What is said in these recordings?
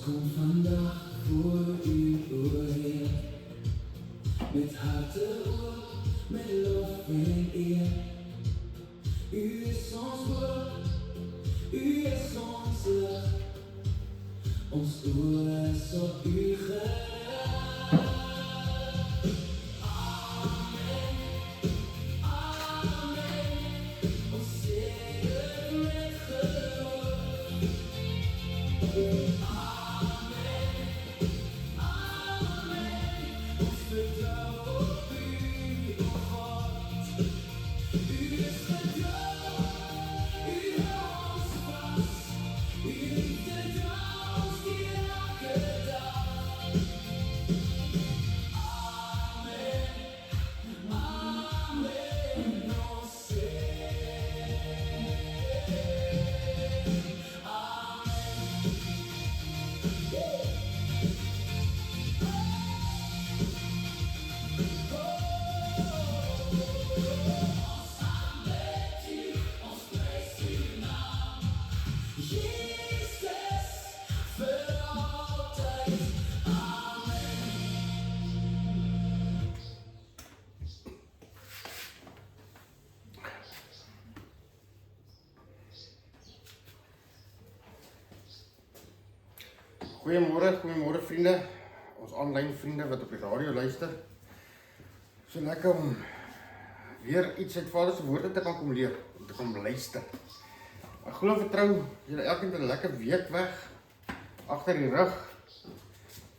komt vandaag voor u doorheen. Met harte op, met lof en eer. U is ons woord, u is ons licht. Ons oor is op u gericht. Amen, amen. Ons zegen met geloof. Amen, amen. Ons vertrouw op u, o God. U is getrouw, u houdt ons vast. U liefde draagt ons die elke dag. Amen, amen. Ons zegen. Jezus, voor altijd. Amen. Goeiemôre vriende, ons aanlyn vriende wat op die radio luister. So lekker om weer iets uit Vader se woorde te kan kom leer, om te kan luister. Ek glo en vertrou, julle elkeen het 'n lekker week weg, agter die rug.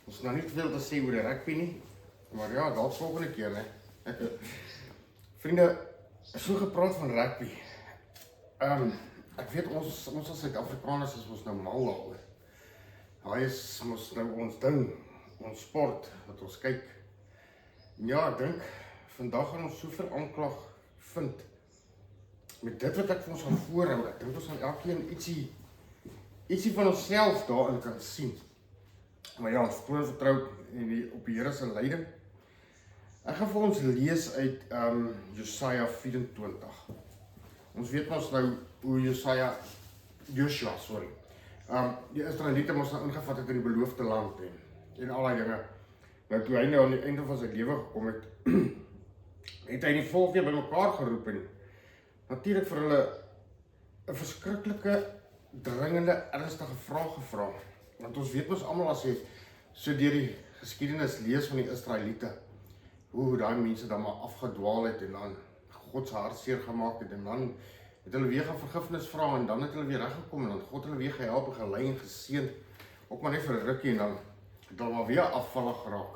Ons het nou nie te veel te sê oor die rugby nie, maar ja, dalk volgende keer, né. Vriende, so gepraat van rugby. Ek weet ons as Suid-Afrikaners is ons nou mal daaroor. Hy is mos nou ons ding, ons sport, wat ons kyk. Ja, ek dink, vandag gaan ons soveel aanklag vind, met dit wat ek vir ons gaan voorhou. Ek dink ons gaan elkeen ietsie van onsself daarin kan sien. Maar ja, ons glo en vertrou op die Here se leiding. Ek gaan vir ons lees uit Jesaja 24. Ons weet mos nou hoe Joshua, die Israeliete mos nou ingevat het in die beloofde land en al die dinge. Nou toe hy nou aan die einde van sy lewe gekom het, het hy die volk weer bymekaar geroep en natuurlik vir hulle 'n verskriklike, dringende, ernstige vraag gevra. Want ons weet mos almal as jy so deur die geskiedenis lees van die Israeliete, hoe daai mense dan maar afgedwaal het en dan God se hart seer gemaak het en dan het hulle weer gaan vergifnis vra en dan het hulle weer reggekom en dan God hulle weer gehelp en gelei en geseën, ook maar net vir 'n rukkie en dan het hulle maar weer afvallig geraak.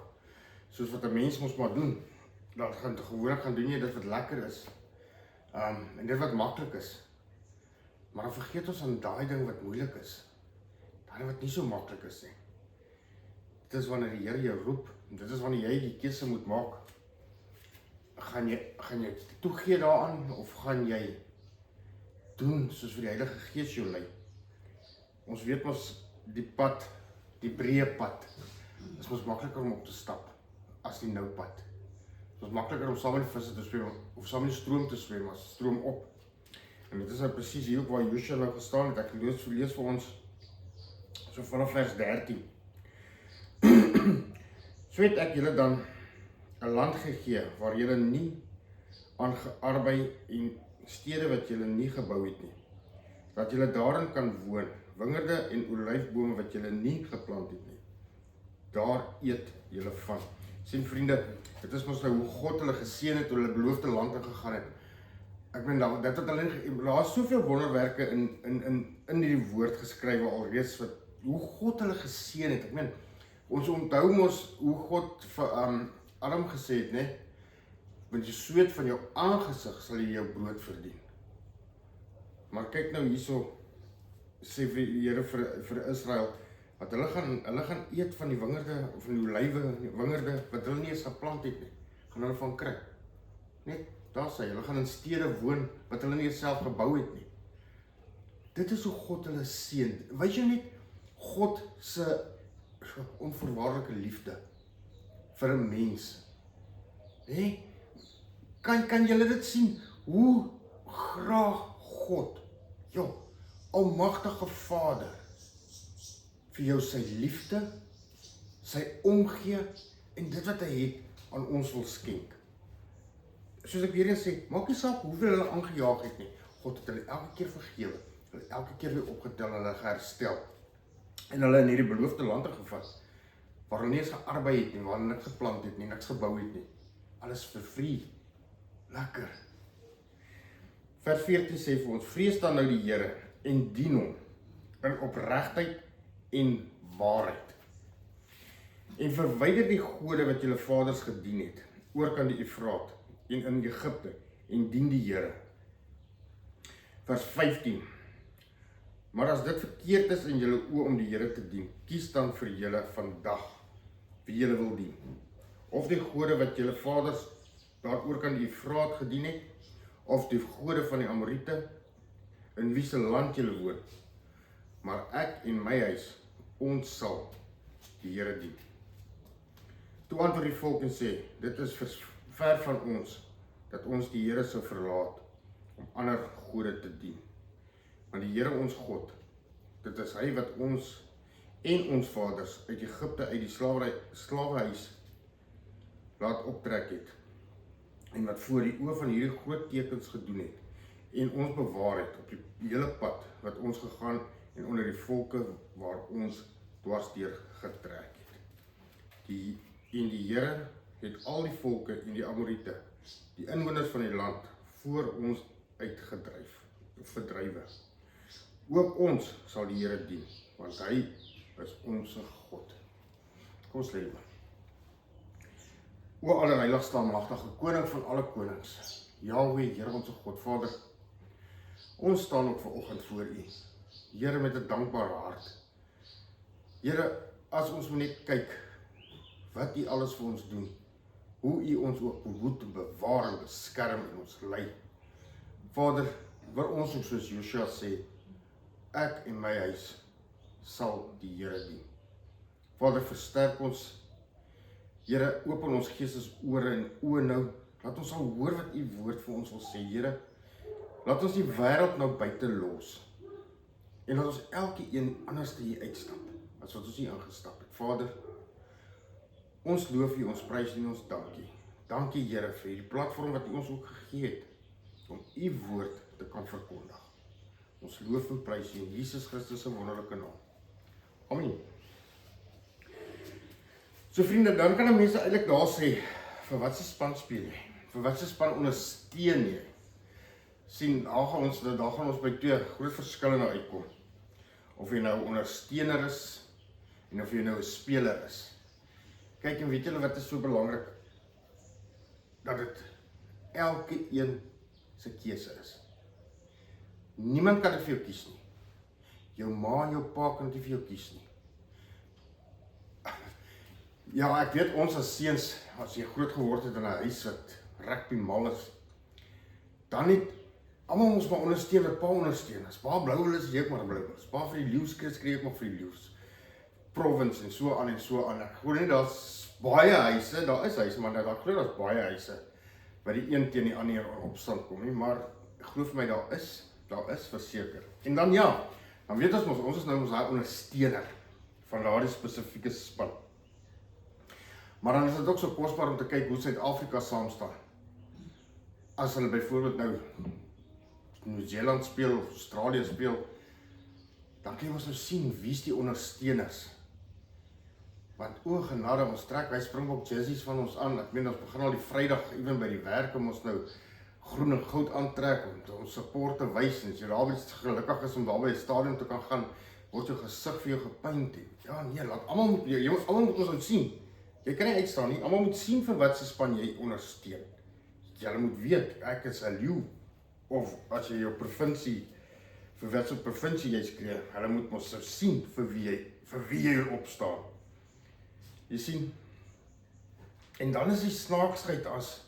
Soos wat 'n mens mos maar doen. Dan gewoonlik gaan doen jy dit wat lekker is. En dit wat maklik is. Maar dan vergeet ons aan daai ding wat moeilik is. Daai wat nie so maklik is nie. Dit is wanneer die Here jou roep, dit is wanneer jy die keuse moet maak. Gaan jy toegee daaraan of gaan jy doen soos vir die Heilige Gees jou lei? Ons weet mos die pad, die breë pad, is mos makliker om op te stap as die nou pad. Dit is makliker om saam met die visse te swem of saam met die stroom te swem as stroom op. En dit is nou presies hier ook waar Joshua nou gestaan het. Ek lees vir ons so vanaf vers 13. So het ek julle dan 'n land gegee waar julle nie aan gearbei en stede wat julle nie gebou het nie. Dat julle daarin kan woon, wingerde en olyfbome wat julle nie geplant het nie. Daar eet julle van. Sien vriende, dit is mos nou hoe God hulle geseën het toe hulle beloofde land ingegaan het. Ek meen dit wat hulle, daar is soveel wonderwerke in die woord geskrywe alreeds wat hoe God hulle geseën het. Ek meen ons onthou mos hoe God vir Adam gesê het, né? Want jy sweet van jou aangesig sal jy jou brood verdien. Maar kyk nou hierso, sê vir die Here vir Israel, dat hulle gaan eet van die wingerde, of van die olywe, wingerde, wat hulle nie eens geplant het nie, gaan hulle van kry. Net, daar sê, hulle gaan in stede woon, wat hulle nie eens self gebou het nie. Dit is hoe God hulle seën. Weet jy net, God se onvoorwaardelike liefde vir 'n mens. Kan julle dit sien? Hoe graag God, almagtige Vader, vir jou sy liefde, sy omgee en dit wat hy het aan ons wil skenk. Soos ek weer eens sê, maak nie saak hoeveel hulle aangejaag het nie. God het hulle elke keer vergewe, hulle elke keer weer opgetel, hulle geherstel. En hulle in hierdie beloofde lande gevat, waar hulle nie eens gearbei het nie, waar hulle niks geplant het nie, niks gebou het nie. Alles vir free. Lekker. Vers 14 sê vir ons, vrees dan nou die Here en dien hom in opregtheid en waarheid. En verwyder die gode wat julle vaders gedien het, oor kan die Efraat en in Egipte, en dien die Here. Vers 15. Maar as dit verkeerd is in julle oë om die Here te dien, kies dan vir julle vandag wie julle wil dien. Of die gode wat julle vaders daaroor kan die Efraat gedien het, of die gode van die Amorite, in wie se land julle woon. Maar ek en my huis, ons sal die Here dien. Toe antwoord die volk en sê, dit is ver van ons, dat ons die Here sou verlaat, om ander gode te dien. Want die Here ons God, dit is hy wat ons en ons vaders uit Egipte, uit die slawehuis laat optrek het, en wat voor die oë van hierdie groot tekens gedoen het, en ons bewaar het op die hele pad wat ons gegaan en onder die volke waar ons dwarsdeur getrek het. En die Here het al die volke en die Amorite, die inwoners van die land, voor ons verdrywe. Ook ons sal die Here dien, want hy is ons God. Kom ons lê maar. O allerheiligste almagtige koning van alle konings, Jahweh, Here ons God, Vader, ons staan ook vanoggend voor U, Here, met 'n dankbare hart. Here, as ons moet net kyk wat U alles vir ons doen, hoe U ons ook behoed, bewaar en beskerm en ons lei. Vader, waar ons ook soos Joshua sê, ek en my huis sal die Here dien. Vader, versterk ons. Here, open ons geestesore en oë nou, laat ons al hoor wat U woord vir ons wil sê, Here. Laat ons die wêreld nou buite los. En laat ons elkeen anders hier uitstap, as wat ons hier ingestap het. Vader, ons loof U, ons prys U en ons dankie. Dankie, Here, vir die platform wat U ons ook gegee het, om U woord te kan verkondig. Ons loof en prys U in Jesus Christus se wonderlike naam. Amen. So vriende, dan kan mense eintlik daar sê, vir wat se span speel jy? Vir wat se span ondersteun jy? Sien, daar gaan ons by twee groot verskille nou uitkom. Of jy nou ondersteuner is, en of jy nou 'n speler is. Kyk, en weet julle wat is so belangrik? Dat dit elke een se keuse is. Niemand kan dit vir jou kies nie. Jou ma en jou pa kan dit vir jou kies nie. Ja, ek weet ons as seuns, as jy groot geword het in 'n huis wat rugby mal is, dan het almal ons maar ondersteun wat pa ondersteun. As pa blou wil is, jy ook maar blou wil. As pa vir die leeu's skree ek maar vir die leeu's. Province en so aan en so aan. Ek glo nie daar's baie huise, daar is huise, maar ek glo daar's baie huise wat die een teen die ander in opstand kom nie, maar ek glo vir my daar is verseker. En dan ja, dan weet ons is nou ons daai ondersteuner van daardie spesifieke span. Maar dan is dit ook so kosbaar om te kyk hoe Suid-Afrika saam staan. As hulle byvoorbeeld nou Nieu-Seeland speel of Australië speel, dan kan ons nou sien wie's die ondersteuners. Want o genade, ons trek hy Springbok jerseys van ons aan. Ek meen ons begin al die Vrydag ewen by die werk om ons nou groen en goud aantrek om ons support te wys. En as jy daar gelukkig is om daar by die stadion te kan gaan, word jou gesig vir jou gepaint. Ja nee, laat almal moet ons moet sien. Jy kan nie uitstaan nie. Almal moet sien vir wat se span jy ondersteun. Jy moet weet, ek is 'n leeu. Of as jy jou provinsie, vir wat se provinsie jy skree, hulle moet mos so sien vir wie jy opstaan. Jy sien? En dan is die snaaksheid as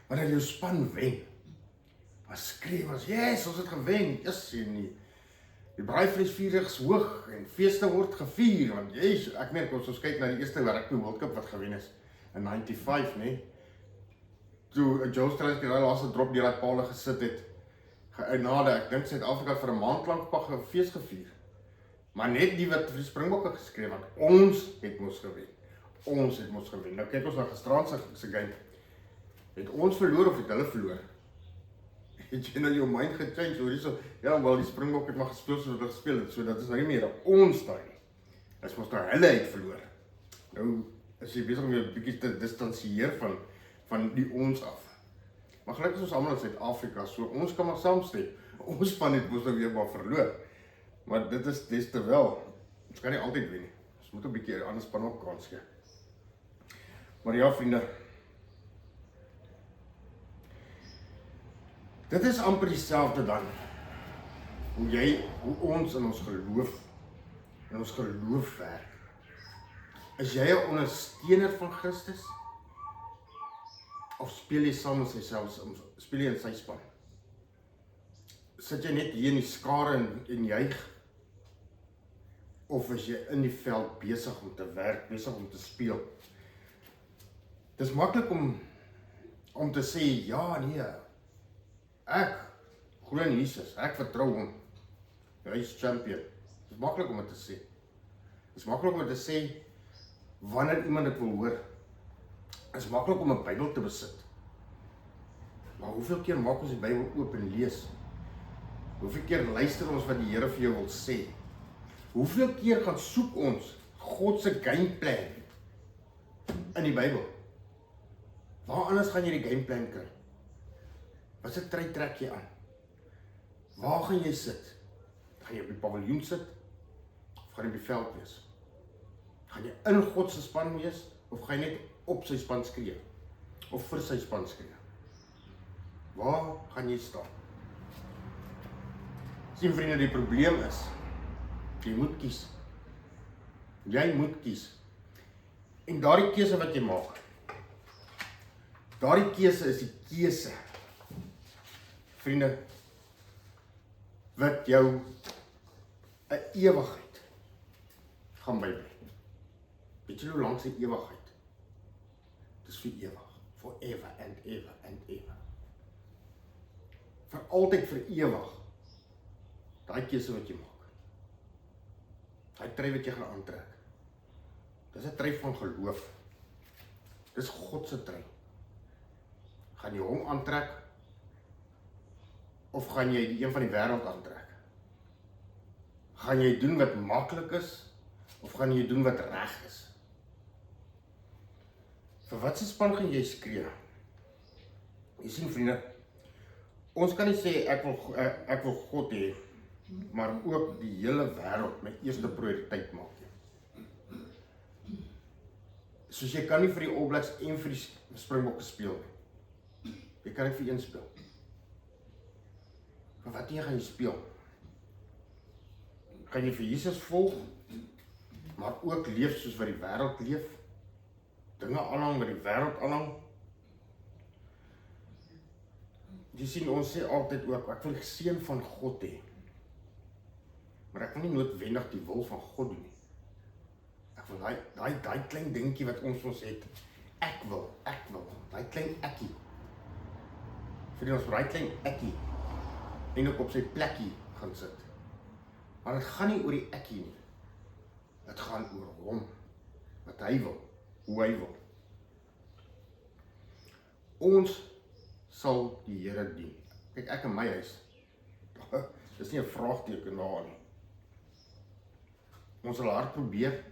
wanneer jou span wen. Maar skree ons, yes, ons het gewen. Yes, nie. Die braaivleisviering is hoog en feeste word gevier, want yes, ek meen, ons kyk na die eerste Rugby World Cup wat gewen is in 95, nee. Toe Joe Strauss die laaste drop deur daai paal gesit het, ek dink Suid-Afrika vir 'n maand lank 'n fees gevier. Maar net die wat vir die Springbokke geskryf het, ons het mos gewen. Ons het mos gewen. Nou kyk ons na gisterand se game. Het ons verloor of het hulle verloor? Het jy nou jou mind gechange oor hierso? Ja, wel die Springbok het maar gespeel soos wat hulle gespeel het, so dat is nou nie meer ons daai nie. Dis mos nou hulle het verloor. Nou is jy besig om jou 'n bietjie te distansieer van die ons af. Maar gelukkig is ons almal in Suid-Afrika, so ons kan maar saamstem. Ons span het mos nou weer maar verloor. Maar dit is des te wel. Ons kan nie altyd wen nie. Ons moet 'n bietjie 'n ander span ook kans gee. Maar ja, vriende. Dit is amper dieselfde dan. Hoe ons in ons geloof werk. Is jy 'n ondersteuner van Christus? Of speel jy saam met speel jy in sy span? Sit jy net hier in die skare en juig? Of is jy in die veld besig om te werk, besig om te speel? Dis maklik om te sê, ja, nee, ek glo in Jesus, ek vertrou hom. Hy is champion. Dis maklik om dit te sê. Dis maklik om dit te sê wanneer iemand dit wil hoor. Is maklik om 'n Bybel te besit. Maar hoeveel keer maak ons die Bybel oop en lees? Hoeveel keer luister ons wat die Here vir jou wil sê? Hoeveel keer gaan soek ons God se gameplan in die Bybel? Waar anders gaan jy die gameplan kry? Wat se try trek jy aan? Waar gaan jy sit? Gaan jy op die paviljoen sit? Of gaan jy op die veld wees? Gaan jy in God se span wees? Of gaan jy net op sy span skree? Of vir sy span skree? Waar gaan jy staan? Sien vriende, die probleem is, jy moet kies. Jy moet kies. En daardie keuse wat jy maak, daardie keuse is die keuse, vriende, wat jou 'n ewigheid gaan bybring. Weet jy hoe lank is die ewigheid? Dit is vir ewig. Forever and ever and ever. Vir altyd, vir ewig. Daai keuse wat jy maak. Daai trui wat jy gaan aantrek. Dis 'n trui van geloof. Dis God se trui. Gaan jy hom aantrek? Of gaan jy die een van die wêreld aantrek? Gaan jy doen wat maklik is? Of gaan jy doen wat reg is? Vir wat se span gaan jy skree? Jy sien vriende, ons kan nie sê ek wil God hê, maar ook die hele wêreld my eerste prioriteit maak. Soos jy kan nie vir die All Blacks en vir die Springbokke speel nie. Jy kan net vir een speel. Maar wat gaan jy speel? Gaan jy vir Jesus volg, maar ook leef soos wat die wêreld leef? Dinge aanhang wat die wêreld aanhang? Jy sien, ons sê altyd ook, ek wil die seën van God hê. Maar ek wil nie noodwendig die wil van God doen nie. Ek wil daai klein dingetjie wat ons het. Ek wil, daai klein ekkie. Vir ons daai klein ekkie en ook op sy plekkie gaan sit. Maar dit gaan nie oor die ekkie nie. Dit gaan oor hom, wat hy wil, hoe hy wil. Ons sal die Here dien. Kyk, ek in my huis, dis nie 'n vraagteken daar nie. Ons sal hard probeer,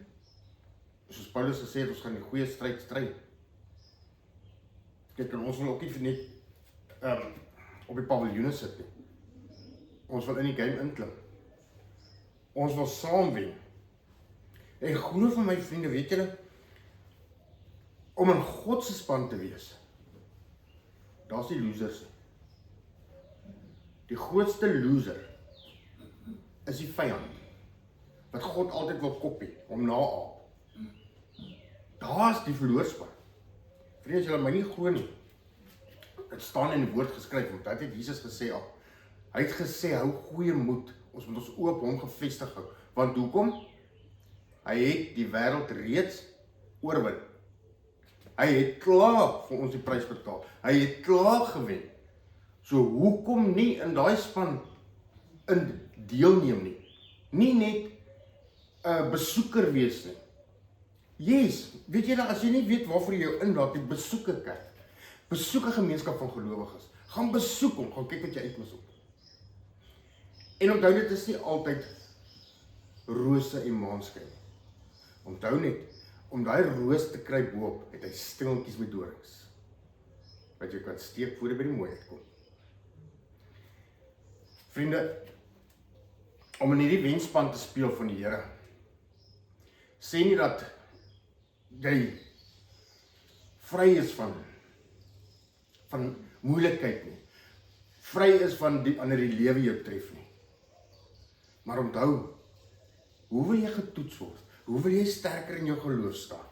soos Paulus gesê het, ons gaan die goeie stryd stry. Kyk, en ons wil ook nie net op die paviljoene sit nie. Ons wil in die game inklim. Ons wil saam wen. En glo van my vriende, weet julle, om in God se span te wees, daar's die losers. Die grootste loser is die vyand, wat God altyd wil kopie, om naaap. Daar's die verloorspan. Vriende, as julle my nie glo nie, dit staan in die woord geskryf, want dit het Jesus gesê al. Hy het gesê, hou goeie moed, ons moet ons oop hom gevestig hou. Want hoekom? Hy het die wêreld reeds oorwin. Hy het klaar vir ons die prys betaal. Hy het klaar gewen. So hoekom nie in daai span in deelneem nie? Nie net 'n besoeker wees nie. Yes, weet jy dat as jy nie weet waarvoor jy jou inlaat, die besoek 'n kerk. Besoek 'n gemeenskap van gelowiges. Gaan besoek hom, gaan kyk wat jy uitmis op. En onthou dit is nie altyd rose en maanskyn nie. Onthou net, om daai roos te kry boop, het hy stringeltjies met dorings. Wat jy kan steek voor jy by die mooi uitkom. Vriende, om in hierdie wenspan te speel van die Here, sê nie dat jy vry is van moeilikheid nie. Vry is van wanneer die lewe jou tref nie. Maar onthou, hoe wil jy getoets word? Hoe wil jy sterker in jou geloof staan?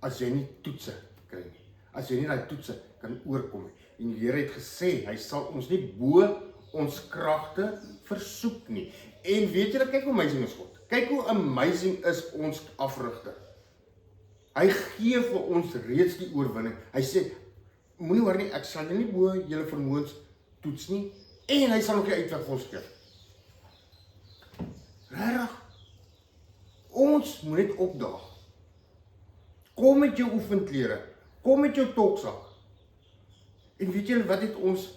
As jy nie toetse kry nie. As jy nie daai toetse kan oorkom nie. En die Here het gesê, hy sal ons nie bo ons kragte versoek nie. En weet julle, kyk hoe amazing is God. Kyk hoe amazing is ons afrigter. Hy gee vir ons reeds die oorwinning. Hy sê, moenie hoor nie, ek sal jy nie bo julle vermoëns toets nie, en hy sal nog die uitweg vir ons gee. Regtig, ons moet net opdaag. Kom met jou oefenklere, kom met jou toksak. En weet julle wat het ons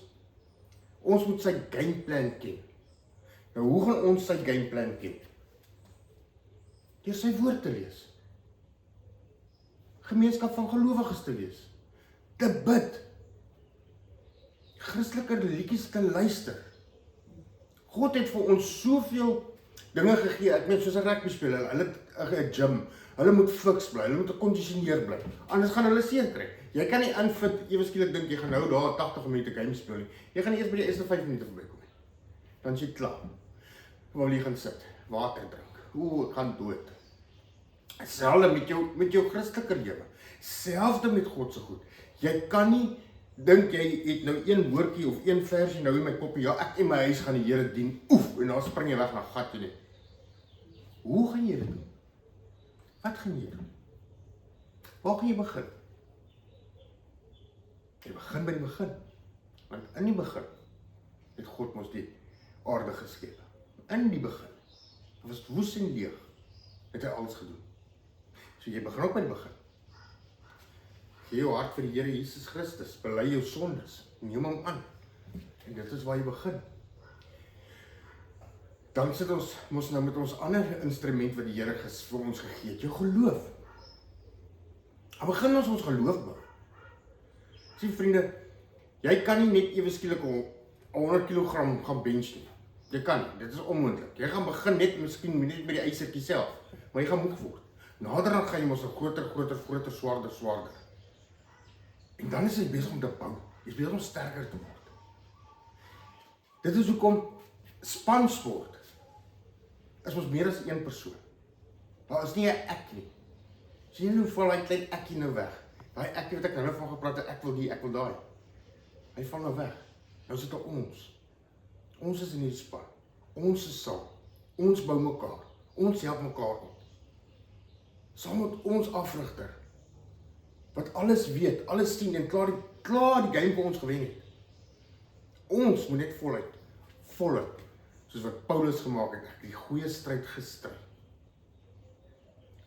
moet sy gameplan ken. Nou hoe gaan ons sy gameplan ken? Deur sy woord te lees. Gemeenskap van gelowiges te wees. Te bid. Christelike liedjies te luister. God het vir ons soveel dinge gegee. Ek meen soos 'n rugby speler, hulle het 'n gym. Hulle moet fiks bly, hulle moet gekondisioneer bly. Anders gaan hulle seer kry. Jy kan nie aanvit ewe skielik dink jy gaan nou daar 80 minute game speel nie. Jy gaan eers by die eerste 5 minute verbykom nie. Dan is jy klaar. Waar jy gaan sit, water drink. Ek gaan dood. Selfde met jou Christelike lewe. Selfde met God se goed. Jy kan nie dink jy het nou een woordjie of een versie nou in my koppie, ja, ek en my huis gaan die Here dien. En dan spring jy weg na gat toe nie. Hoe gaan jy dit doen? Wat gaan jy doen? Waar gaan jy begin? Jy begin by die begin. Want in die begin het God mos die aarde geskep. In die begin. Dit was woes en leeg. Het hy alles gedoen. So jy begin ook by die begin. Gee jou hart vir die Here Jesus Christus. Bely jou sondes. Neem hom aan. En dit is waar jy begin. Dan sit ons mos nou met ons ander instrument wat die Here vir ons gegee het. Jou geloof. Dan begin ons geloof bou. Sien vriende, jy kan nie net ewe skielik 100 kg gaan bench nie. Jy kan nie, dit is onmoontlik. Jy gaan begin miskien net met die eisertjie self, maar jy gaan moeg word. Naderhand gaan jy mos 'n groter, swaarder. En dan is jy besig om te bou. Jy is besig om sterker te word. Dit is hoekom spansport is mos meer as een persoon. Daar is nie 'n ek nie. Sien jy hoe val hy klein ekkie nou weg? Daai ek wat ek nou van gepraat het, ek wil die, ek wil daai. Hy val nou weg. Nou sit daar ons. Ons is in die span. Ons is saam. Ons bou mekaar. Ons help mekaar op. Saam met ons afrigter. Wat alles weet, alles sien en klaar die game vir ons gewen het. Ons moet net voluit, soos wat Paulus gemaak het, die goeie stryd gestry.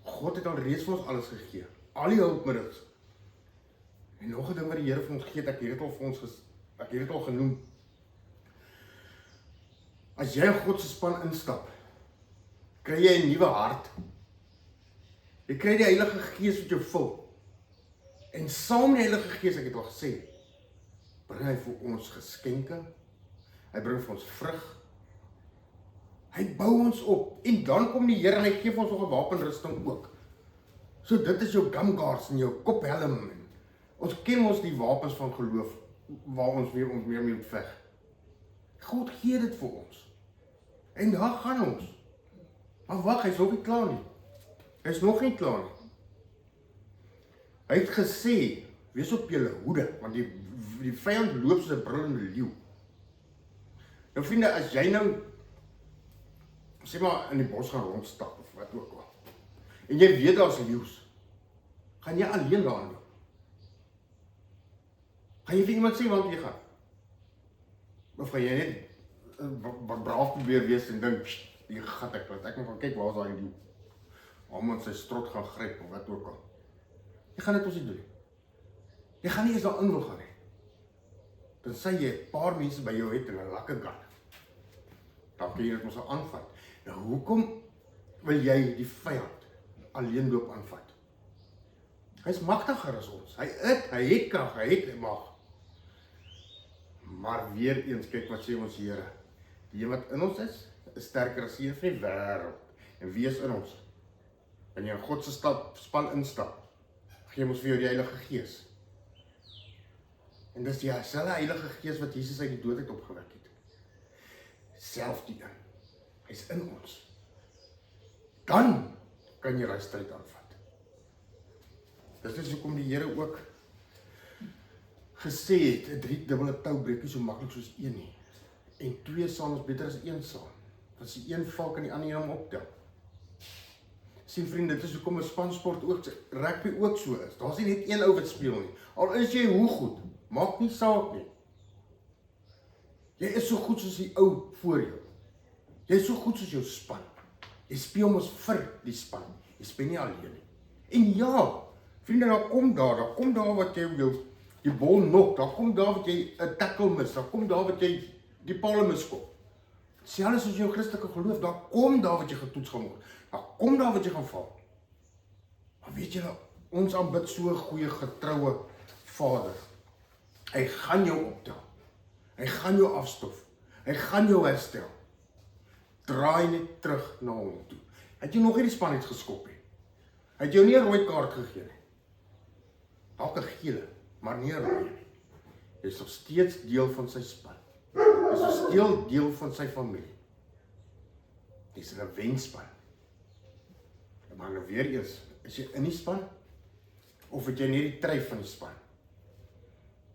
God het al reeds vir ons alles gegee. Al die hulpmiddels. En nog 'n ding wat die Here vir ons gee, ek het dit al genoem. As jy in God se span instap, kry jy 'n nuwe hart. Jy kry die Heilige Gees wat jou vul. En saam met die Heilige Gees, ek het al gesê, bring hy vir ons geskenke, hy bring vir ons vrug, hy bou ons op, en dan kom die Here en hy gee vir ons nog 'n wapenrusting ook. So dit is jou gum guards en jou kophelm. Ons ken ons die wapens van geloof, waar ons weer mee moet veg. God gee dit vir ons. En daar gaan ons. Maar wag, hy is nog nie klaar nie. Hy is nog nie klaar nie. Hy het gesê, wees op julle hoede, want die vyand loop soos 'n brullende leeu. Nou vriende, as jy nou, sê maar in die bos gaan rondstap, of wat ook al, en jy weet daar's leeu's, gaan jy alleen daar loop? Gaan jy vir iemand sê waar jy gaan? Of gaan jy net braaf probeer wees en dink, die gat ek, dat ek kan kyk waar is daai leeu. Almal sy strot gaan gryp of wat ook al. Jy gaan dit ons nie doen. Jy gaan nie eens daarin wil gaan nie. Dan sê jy 'n paar mense by jou het en 'n lekker gun. Dan kan jy dit mos al aanvat. Nou hoekom wil jy die vyand alleen loop aanvat? Hy's magtiger as ons. Hy het krag, hy het mag. Maar weer eens, kyk wat sê ons Here. Die een wat in ons is sterker as die van die wêreld. En wie is in ons? Wanneer jy in God se span instap, gee ons vir jou die Heilige Gees. En dis die selfe Heilige Gees wat Jesus uit die dood uit opgewek het. Self die een. Hy's in ons. Dan kan jy daai stryd aanvat. Dis dus hoekom die Here ook gesê het, 'n 3-dubbele tou breek nie so maklik soos een nie. En 2 saam is beter as 1 saam. As die een val, kan die ander hom optel. Sien vriende, dit is hoekom 'n spansport ook, rugby ook so is. Daar's nie net een ou wat speel nie. Al is jy hoe goed, maak nie saak nie. Jy is so goed soos die ou voor jou. Jy is so goed soos jou span. Jy speel mos vir die span. Jy speel nie alleen nie. En ja, vriende, daar kom daar wat jy jou die bal nok, daar kom daar wat jy 'n tackle mis, daar kom daar wat jy die paal miskop. Selfs as jou Christelike geloof, daar kom daar wat jy getoets gaan word. Daar kom daar wat jy gaan val. Maar weet julle, ons aanbid so 'n goeie getroue Vader. Hy gaan jou optel. Hy gaan jou afstof. Hy gaan jou herstel. Draai net terug na hom toe. Hy het jou nog nie die span iets geskop nie. Hy het jou nie 'n rooi kaart gegee nie. Dalk 'n gele, maar nie 'n rooi nie. Jy is nog steeds deel van sy span. Jy is nog steeds deel van sy familie. Jy is 'n wenspan. Maar nou weer eens, is jy in die span? Of het jy net die tryf van die span?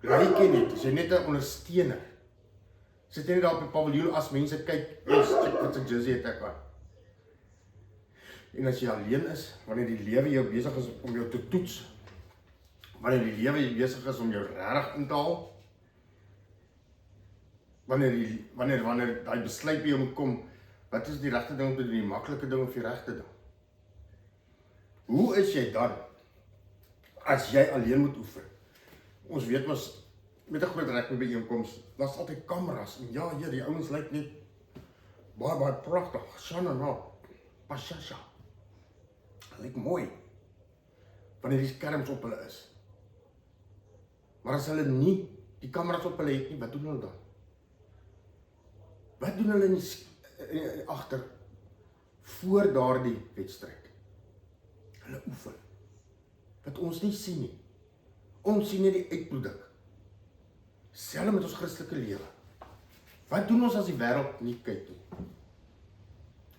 Lyk jy net, is jy net 'n ondersteuner? Sit jy net daar op die paviljoen as mense kyk, check wat sy jersey het ek aan. En as jy alleen is, wanneer die lewe jou besig is om jou te toets, wanneer die lewe besig is om jou regtig in te haal, wanneer daai besluit by jou moet kom, wat is die regte ding om te doen, die maklike ding of die regte ding? Hoe is jy dan, as jy alleen moet oefen? Ons weet mos, met 'n groot rugby byeenkoms, daar's altyd kameras, en ja, die ouens lyk net baie pragtig, Shanana, Pashasha. Lyk mooi, wanneer die skerms op hulle is. Maar as hulle nie die kameras op hulle het nie, wat doen hulle dan? Wat doen hulle agter voor daardie wedstryd? Hulle oefen. Wat ons nie sien nie. Ons sien nie die uitproduk. Selfs met ons Christelike lewe. Wat doen ons as die wêreld nie kyk nie?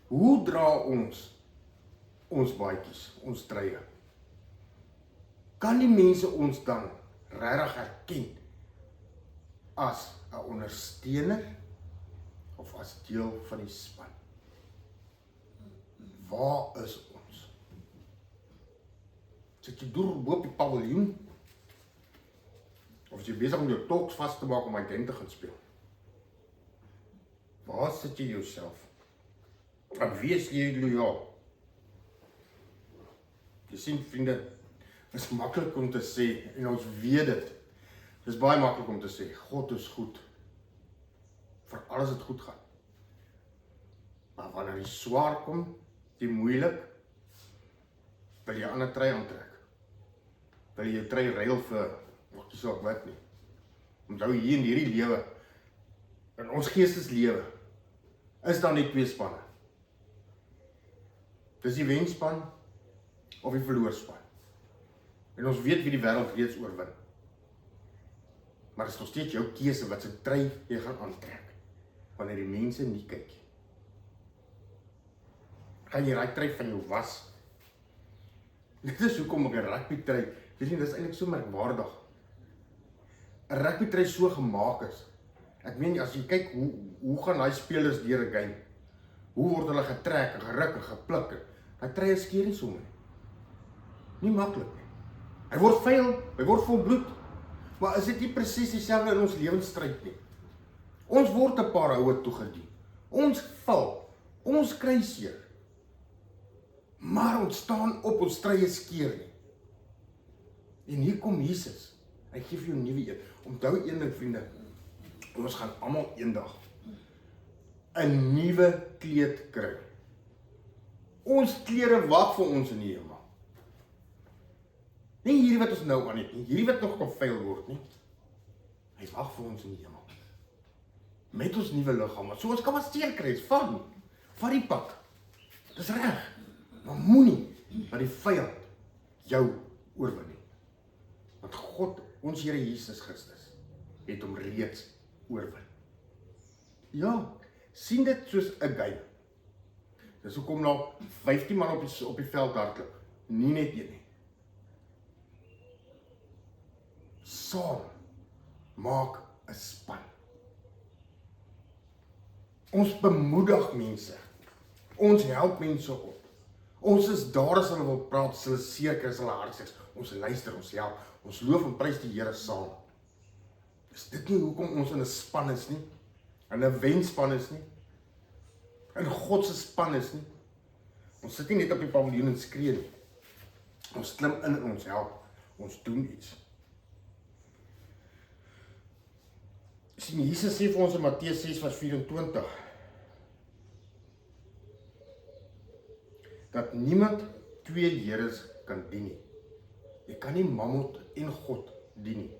Hoe dra ons baadjies, ons treye? Kan die mense ons dan regtig herken as 'n ondersteuner of as deel van die span? Waar is ons? Sit jy deur op die paviljoen? Of is jy besig om jou talks vas te maak om uiteen te gaan speel? Waar sit jy jouself? En wie is jy loyaal? Jy sien vriende, is maklik om te sê, en ons weet dit. Dis baie maklik om te sê, God is goed. Vir alles het goed gaan. Maar wanneer die swaar kom, die moeilik, wil jy 'n ander trui aantrek. Wil jy jou trui ruil vir, wat jy saak wat nie. Onthou hier in hierdie lewe, in ons geesteslewe, is daar net 2 spanne. Dis die wenspan of die verloorspan. En ons weet wie die wêreld reeds oorwin. Maar dit is nog steeds jou keuse wat se trui jy gaan aantrek, wanneer die mense nie kyk. Gaan jy daai trui van jou was? Dit is hoekom ek 'n rugby trui, weet jy, dit is eintlik so merkwaardig. 'n Rugby trui so gemaak is. Ek meen, as jy kyk, hoe gaan daai spelers deur 'n game? Hoe word hulle getrek en geruk en gepluk? Daai trui skeer nie sommer nie maklik nie. Hy word vuil, hy word vol bloed. Maar is dit nie presies dieselfde in ons lewensstryd nie? Ons word 'n paar houe toegedien. Ons val. Ons kry seer, maar ons staan op, ons strye skeer nie. En hier kom Jesus, hy gee vir jou 'n nuwe een. Onthou een ding, vriende, ons gaan almal eendag 'n nuwe kleed kry. Ons klere wag vir ons in die hemel. Nie hierdie wat ons nou aan het nie, hierdie wat nog kan vuil word nie. Hy wag vir ons in die hemel. Met ons nuwe liggaam, so ons kan maar steen kry, van die pad. Dis reg, maar moenie dat die vyand jou oorwin nie. Want God, ons Here Jesus Christus, het hom reeds oorwin. Ja, sien dit soos 'n game. Dis hoekom nou 15 man op die veld hardloop, nie net een nie. Saam maak 'n span. Ons bemoedig mense. Ons help mense op. Ons is daar as hulle wil praat, as hulle seer kry, as hulle hartseer. Ons luister, ons help. Ons loof en prys die Here saam. Is dit nie hoekom ons in 'n span is nie? In 'n wenspan is nie? In God se span is nie? Ons sit nie net op die paviljoen en skree nie. Ons klim in en ons help. Ons doen iets. Sien, Jesus sê vir ons in Matteus 6:24 dat niemand twee heres kan dien nie. Jy kan nie Mammon en God dien nie.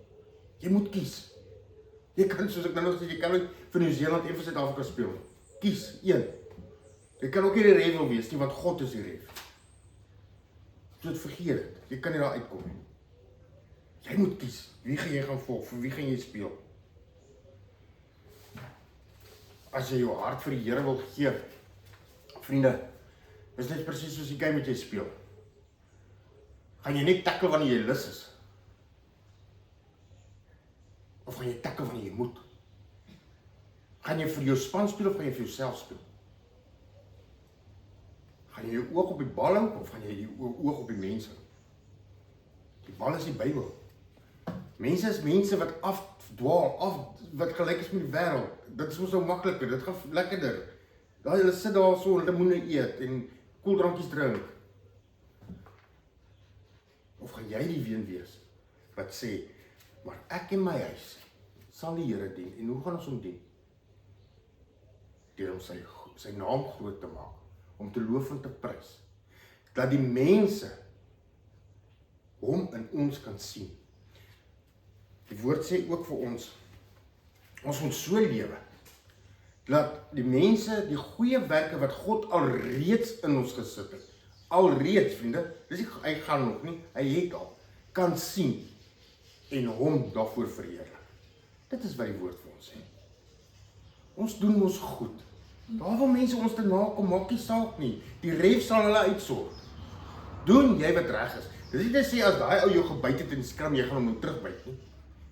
Jy moet kies. Jy kan, soos ek nou nog sê, jy kan nie vir Nieu-Seeland en vir Suid-Afrika speel nie. Kies een. Jy kan ook nie die ref wil wees nie, want God is die ref. So het vergeet dit. Jy kan nie daar uitkom nie. Jy moet kies. Wie gaan jy gaan volg? Vir wie gaan jy speel? As jy jou hart vir die Here wil gee, vriende, is net presies soos die game wat jy speel. Gaan jy net tackle wanneer jy lus is? Of gaan jy tackle wanneer jy moet? Gaan jy vir jou span speel of gaan jy vir jouself speel? Gaan jy jou oog op die bal hou of gaan jy jou oog op die mense? Die bal is die Bybel. Mense is mense wat afdwaal, wat gelyk is met die wêreld. Dit is mos so makliker, dit gaan lekkerder. Daai hulle sit daar so, lemoene eet en koeldrankies drink. Of gaan jy die een wees wat sê, maar ek en my huis sal die Here dien. En hoe gaan ons hom dien? Deur om sy naam groot te maak, om te loof en te prys. Dat die mense hom in ons kan sien. Die woord sê ook vir ons moet so lewe, dat die mense die goeie werke wat God alreeds in ons gesit het, alreeds, vriende, dis nie, hy gaan nog nie, hy het al, kan sien, en hom daarvoor verheerlik. Dit is wat die woord vir ons sê. Ons doen ons goed. Daar wil mense ons te nakom, maak nie saak nie. Die ref sal hulle uitsorg. Doen jy wat reg is. Dis nie te sê as daai ou jou gebyt het en skram, jy gaan hom nou terugbyt nie.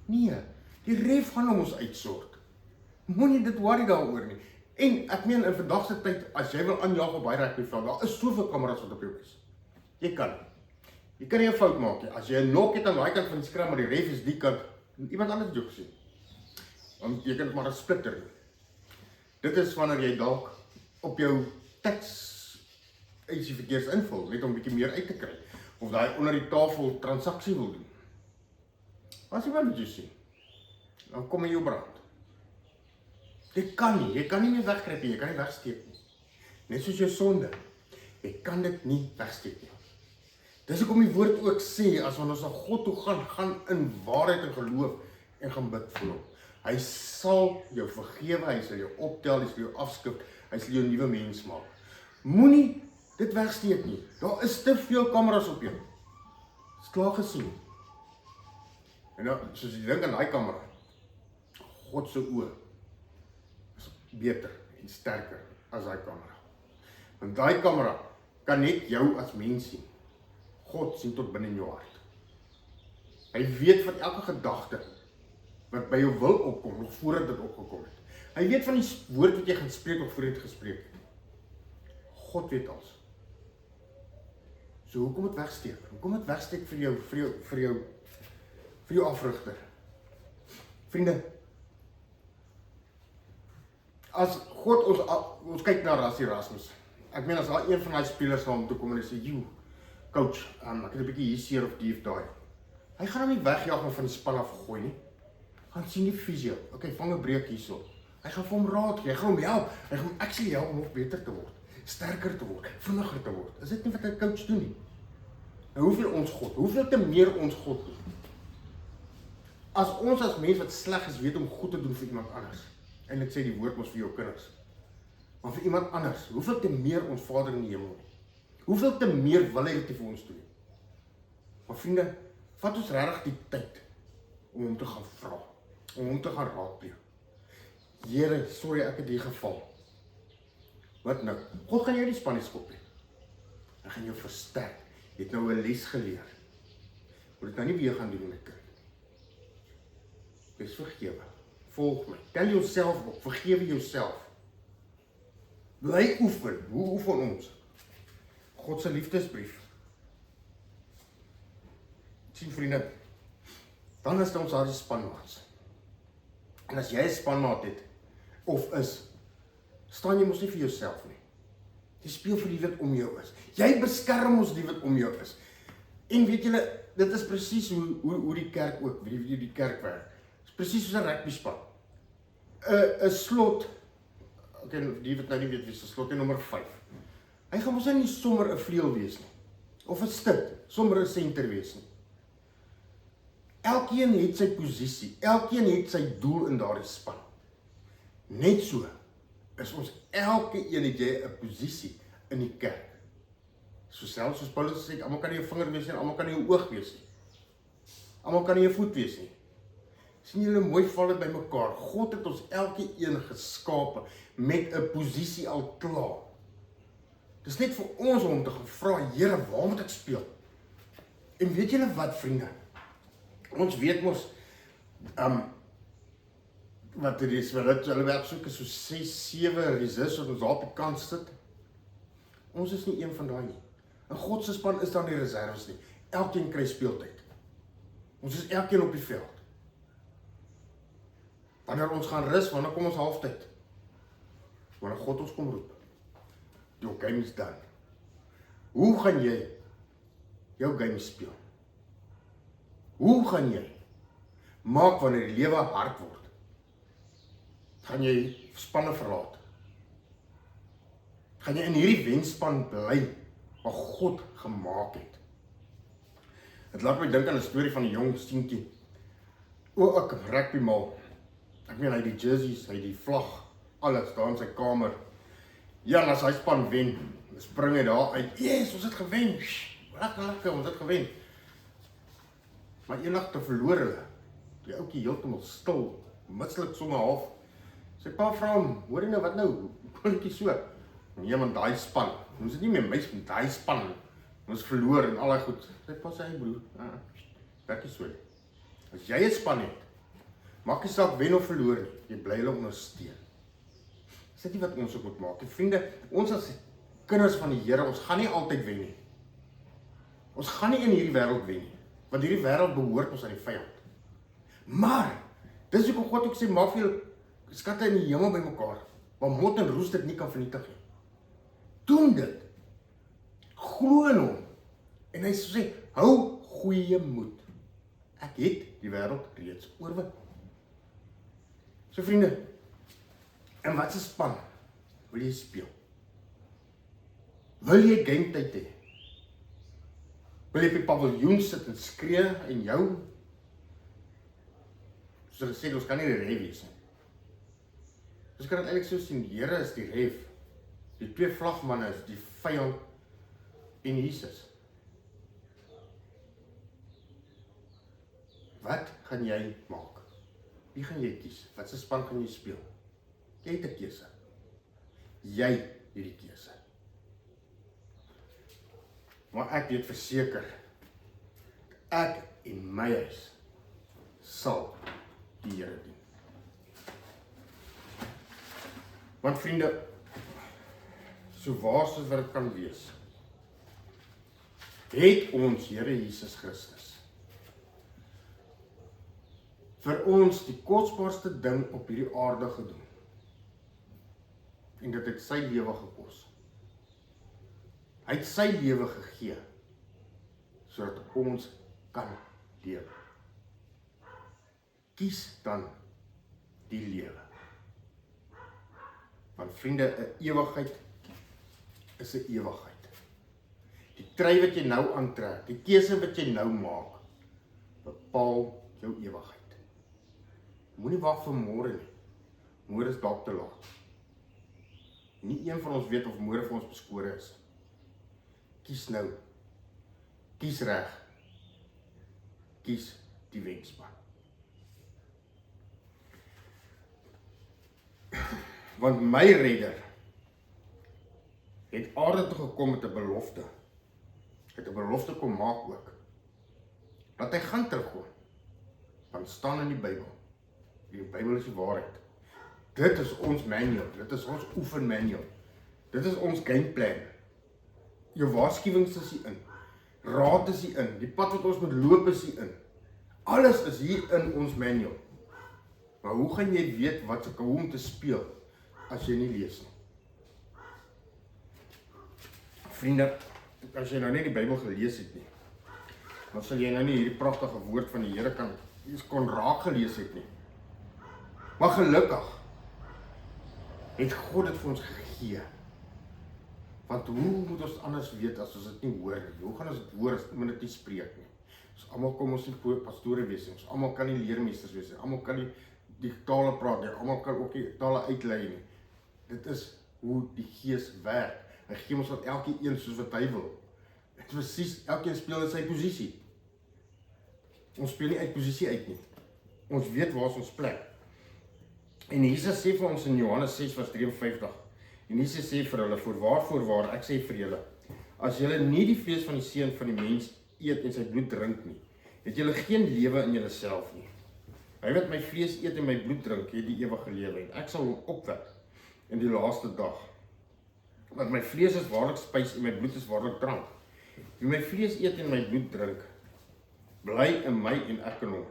Nee, die ref gaan hom ons uitsorg. Moenie dit worry daaroor nie. En ek meen in vandag se tyd, as jy wil aanjaag op baie rugbyveld, daar is soveel kameras wat op jou is. Jy kan nie 'n fout maak nie. As jy 'n nok het aan daai kant van die skram, maar die ref is die kant, iemand anders het jou gesien. Want jy kan dit maar 'n splitter doen. Dit is wanneer jy dalk op jou tax ietsie verkeers invul, net om 'n bietjie meer uit te kry. Of daai onder die tafel transaksie wil doen. As jy wat jy sien, dan kom jy jou brand. Jy kan nie meer wegkruip nie, jy kan nie wegsteek nie. Net soos jou sonde, jy kan dit nie wegsteek nie. Dis hoekom die woord ook sê, as ons na God toe gaan in waarheid en geloof en gaan bid vir hom. Hy sal jou vergewe, hy sal jou optel, hy sal jou afskif, hy sal jou 'n nuwe mens maak. Moenie dit wegsteek nie. Daar is te veel kameras op jou. Dis klaar gesien. En nou, soos jy dink aan daai kamera, God se oë is beter en sterker as daai kamera. Want daai kamera kan net jou as mens sien. God sien tot binne in jou hart. Hy weet van elke gedagte wat by jou wil opkom, nog voordat dit opgekom het. Hy weet van die woord wat jy gaan spreek of vooruit gespreek het. God weet alles. So hoekom dit wegsteek? Hoekom dit wegsteek vir jou afrigter? Vriende, as God ons kyk na Rassie Erasmus. Ek meen as daar een van die spelers na hom toe kom en hy sê, "Joe, coach, ek het 'n bietjie hier seer of die of daai." Hy gaan hom nie wegjaag om van die span af gooi nie. Gaan sien die fisio. Okay, vang 'n breek hierso. Hy gaan vir hom raad gee, hy gaan hom help. Hy gaan actually help om nog beter te word, sterker te word, vinniger te word. Is dit nie wat 'n coach doen nie? Nou hoeveel ons God, hoeveel te meer ons God doen. As ons as mens wat sleg is weet om goed te doen vir iemand anders. En ek sê die woord mos vir jou kinders. Maar vir iemand anders, hoeveel te meer ons Vader in die hemel nie. Hoeveel te meer wil hy dit vir ons doen. Maar vriende, vat ons regtig die tyd om hom te gaan vra, om hom te gaan raadpleeg. Here, sorry ek het hier geval. Wat nou? God gaan jou die span nie skop nie. Hy gaan jou versterk. Jy het nou 'n les geleer. Moet dit nou nie weer gaan doen met kind. Wees vergewe. Volg my. Tel jouself op. Vergewe jouself. Bly oefen. Hoe oefen ons? God se liefdesbrief. Sien vriende, dan is ons daar die spanmaats. En as jy 'n spanmaat het, of is, staan jy mos nie vir jouself nie. Jy speel vir die wat om jou is. Jy beskerm ons die wat om jou is. En weet julle, dit is presies hoe die kerk ook, wie die kerk werk. Dit is presies soos 'n rugbyspan. 'n slot, okay, die wat nou nie weet wie se slot is, nommer 5. Hy gaan mos nie sommer 'n vleuel wees nie. Of 'n stit, sommer 'n senter wees nie. Elkeen het sy posisie, elkeen het sy doel in daardie span. Net so is ons elke een het jy 'n posisie in die kerk. So selfs soos Paulus sê, almal kan nie 'n vinger wees nie, almal kan nie 'n oog wees nie. Almal kan nie 'n voet wees nie. Sien julle mooi val dit by mekaar. God het ons elke een geskape met 'n posisie al klaar. Dis net vir ons om te gaan vra, Here, waar moet ek speel? En weet julle wat, vriende? Ons weet mos wat dit is, hulle werksoek is so 6, 7 reserves wat ons daar op die kant sit. Ons is nie een van daai nie. In God se span is daar nie reserves nie. Elkeen kry speeltyd. Ons is elkeen op die veld. Wanneer ons gaan rus, wanneer kom ons halftyd? Wanneer God ons kom roep. Jou game is done. Hoe gaan jy jou game speel? Hoe gaan jy maak wanneer die lewe hard word? Gaan jy spanne verlaat? Gaan jy in hierdie wenspan bly wat God gemaak het? Het laat my dink aan 'n storie van 'n jong seentjie. Ook rugbymal. Ek meen hy het die jerseys, hy het die vlag, alles daar in sy kamer. Ja, en as hy span wen, spring hy daar uit. Yes, ons het gewen. Lekker, ons het gewen. Maar eendag te verloor hulle. Die ouetjie heeltemal stil, mitslik sommer half. Sy pa vra hom, hoor jy nou wat nou? Hoekom so? Nee man, daai span. Ons het nie meer mens met daai span. Ons verloor en al daai goed. Sy pa sê, hey broer, werkie so. As jy 'n span het, maak nie saak wen of verloor nie, jy bly hulle ondersteun. Is dit nie wat ons ook moet maak? En vriende, ons as kinders van die Here, ons gaan nie altyd wen nie. Ons gaan nie in hierdie wêreld wen nie, want hierdie wêreld behoort ons aan die vyand. Maar, dis hoekom God ook sê, maak vir julle skatte in die hemel bymekaar, waar mot en roes dit nie kan vernietig nie. Doen dit. Glo in hom. En hy sê, hou goeie moed. Ek het die wêreld reeds oorwin. So vriende, in wat se span wil jy speel? Wil jy game tyd hê? Wil jy op die paviljoen sit en skree en jou? Soos hulle sê, ons kan nie die ref wees nie. Ons kan dit eintlik so sien, die Here is die ref. Die twee vlagmanne is die vyand en Jesus. Wat gaan jy maak? Wie gaan jy kies? Wat se span gaan jy speel? Jy het 'n keuse. Jy het die keuse. Maar ek weet verseker, ek en my huis sal die Here dien. Want vriende, so waar soos wat dit kan wees, het ons Here Jesus Christus vir ons die kosbaarste ding op hierdie aarde gedoen. en dit het sy lewe gekos. Hy het sy lewe gegee, sodat ons kan lewe. Kies dan die lewe. Want vriende, 'n ewigheid is 'n ewigheid. Die trui wat jy nou aantrek, die keuse wat jy nou maak, bepaal jou ewigheid. Moenie wag vir môre nie. Môre is dalk te laat. Nie een van ons weet of môre vir ons beskore is. Kies nou. Kies reg. Kies die wenspan. Want my redder het aarde toe gekom met 'n belofte. Het 'n belofte kom maak ook. Dat hy gaan terugkom. Want staan in die Bybel. Die Bybel is die waarheid. Dit is ons manual. Dit is ons oefenmanual. Dit is ons gameplan. Jou waarskuwings is hier in. Raad is hier in. Die pad wat ons moet loop is hier in. Alles is hier in ons manual. Maar hoe gaan jy weet hoe om te speel as jy nie lees nie? Vriende, as jy nou nie die Bybel gelees het nie, dan sal jy nou nie hierdie pragtige woord van die Here kon raak gelees het nie. Maar gelukkig het God dit vir ons gegee. Want hoe moet ons anders weet as ons dit nie hoor nie? Hoe gaan ons dit hoor as iemand dit nie spreek nie? Ons almal kom ons nie pastore wees nie. Ons almal kan nie leermeesters wees nie. Almal kan nie die tale praat nie. Almal kan ook nie tale uitlei nie. Dit is hoe die Gees werk. Hy gee ons aan elkeen soos wat hy wil. Dit is presies, elkeen speel in sy posisie. Ons speel nie uit posisie uit nie. Ons weet waar is ons plek. En Jesus sê vir ons in Johannes 6 vers 53. En Jesus sê vir hulle, voorwaar, ek sê vir julle, as julle nie die vlees van die seun van die mens eet en sy bloed drink nie, het julle geen lewe in julleself nie. Hy wat my vlees eet en my bloed drink, het die ewige lewe en ek sal hom opwek in die laaste dag. Want my vlees is waarlik spys en my bloed is waarlik drank. Wie my vlees eet en my bloed drink, bly in my en ek in hom.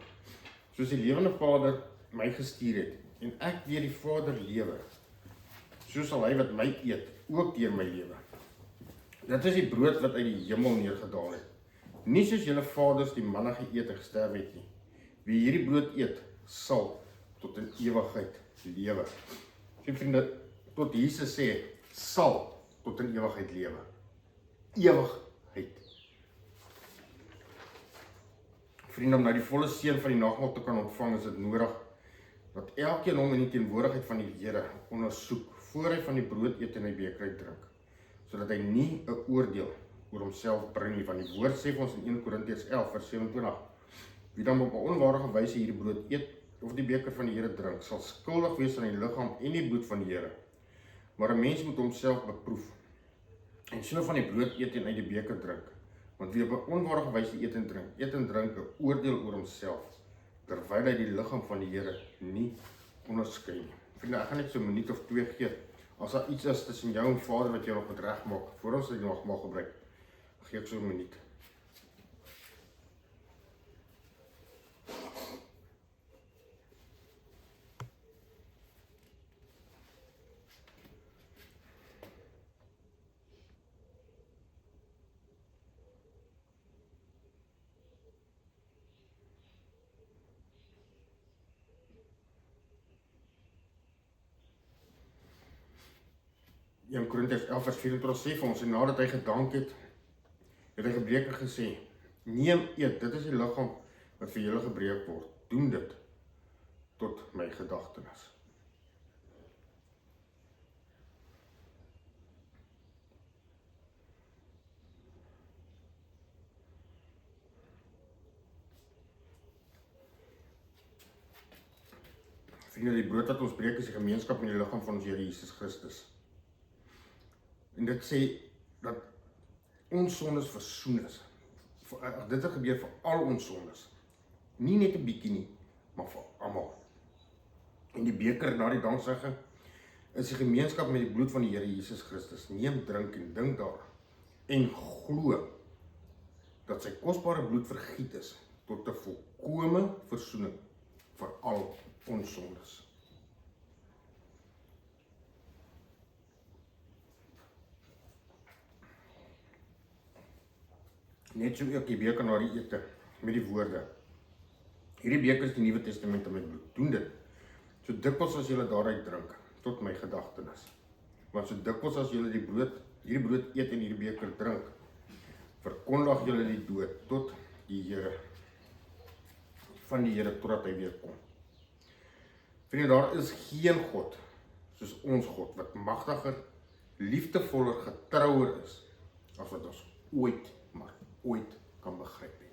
Soos die lewende Vader my gestuur het en ek deur die Vader lewe, so sal hy wat my eet ook deur my lewe. Dit is die brood wat uit die hemel neergedaal het. Nie soos julle vaders die manna geëet en gesterf het nie. Wie hierdie brood eet, sal tot in ewigheid lewe. Sien vriende, tot Jesus sê, sal tot in ewigheid lewe. Ewigheid. Vriende, om nou die volle seën van die nagmaal te kan ontvang, is dit nodig dat elkeen hom in die teenwoordigheid van die Here ondersoek, voor hy van die brood eet en die beker drink, sodat hy nie 'n oordeel oor homself bring nie, want die woord sê vir ons in 1 Korintiërs 11 vers 27, wie dan op 'n onwaardige wyse hierdie brood eet of die beker van die Here drink, sal skuldig wees aan die liggaam en die bloed van die Here. Maar 'n mens moet homself beproef en so van die brood eet en uit die beker drink, want wie op 'n onwaardige wyse eet en drink 'n oordeel oor homself, terwyl hy die liggaam van die Here nie onderskei nie. Vriende, ek gaan net so 'n minuut of 2 gee. As daar iets is tussen jou en Vader wat jy nog moet regmaak, voor ons dit nog mag gebruik, gee ek so 'n minuut. In Korintiërs 11 vers 24 sê vir ons, en nadat hy gedank het, het hy gebreek en gesê, neem, eet, dit is die liggaam wat vir julle gebreek word. Doen dit tot my gedagtenis. Vriende, die brood wat ons breek is die gemeenskap in die liggaam van ons Here Jesus Christus. En dit sê dat ons sondes versoen is. Dit het gebeur vir al ons sondes. Nie net 'n bietjie nie, maar vir almal. En die beker na die danksegging is die gemeenskap met die bloed van die Here Jesus Christus. Neem, drink en dink daar en glo dat sy kosbare bloed vergiet is tot 'n volkome versoening vir al ons sondes. Net so ook die beker na die ete, met die woorde. Hierdie beker is die Nuwe Testament met bloed. Doen dit. So dikwels as julle daaruit drink, tot my gedagtenis. Want so dikwels as julle hierdie brood eet en hierdie beker drink, verkondig julle die dood tot die Here, van die Here totdat hy weer kom. Vriende, daar is geen God soos ons God, wat magtiger, liefdevoller, getrouer is, as wat ons ooit, maar ooit kan begryp nie.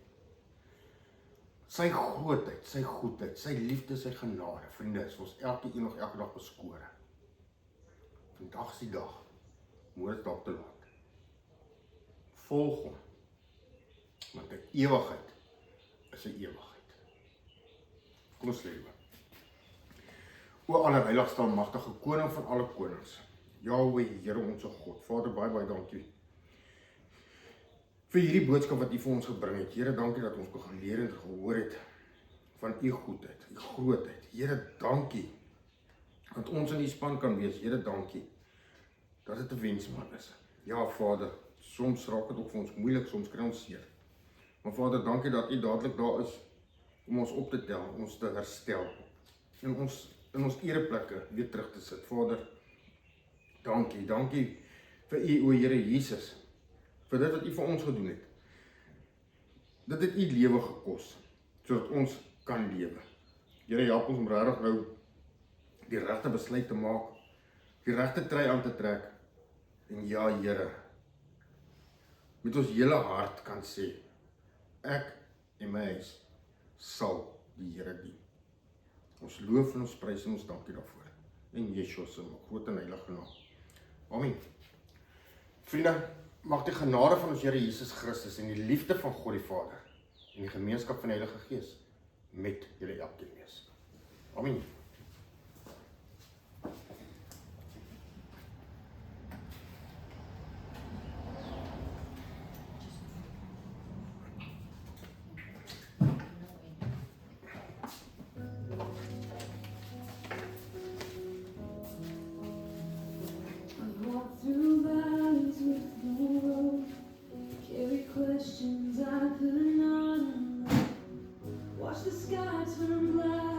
Sy grootheid, sy goedheid, sy liefde, sy genade, vriende, is ons elke dag beskore. Vandag is die dag, môre is dalk te laat. Volg hom, want die ewigheid is 'n ewigheid. Kom ons lewe. O allerheiligste almagtige koning van alle konings, Jahwe, Here ons God, Vader, baie dankie vir hierdie boodskap wat U vir ons gebring het. Here, dankie dat ons kon geleer en gehoor het van U goedheid, U grootheid. Here, dankie dat ons in U span kan wees. Here, dankie dat dit 'n wensman is. Ja, Vader, soms raak dit ook vir ons moeilik, soms kry ons seer. Maar Vader, dankie dat U dadelik daar is om ons op te tel, ons te herstel en ons in ons ereplekke weer terug te sit. Vader, dankie vir U, o Here Jesus, vir dit wat U vir ons gedoen het. Dit het U lewe gekos, sodat ons kan lewe. Here, help ons om regtig nou die regte besluit te maak, die regte trui aan te trek, en ja, Here, met ons hele hart kan sê, ek en my huis sal die Here dien. Ons loof en ons prys en ons dankie daarvoor. In Yeshua se groot en heilige naam. Amen. Vriende, mag die genade van ons Here Jesus Christus en die liefde van God die Vader en die gemeenskap van die Heilige Gees met julle elkeen wees. Amen. Walk through valleys with no road, carry questions I could not unload. Watch the skies turn black.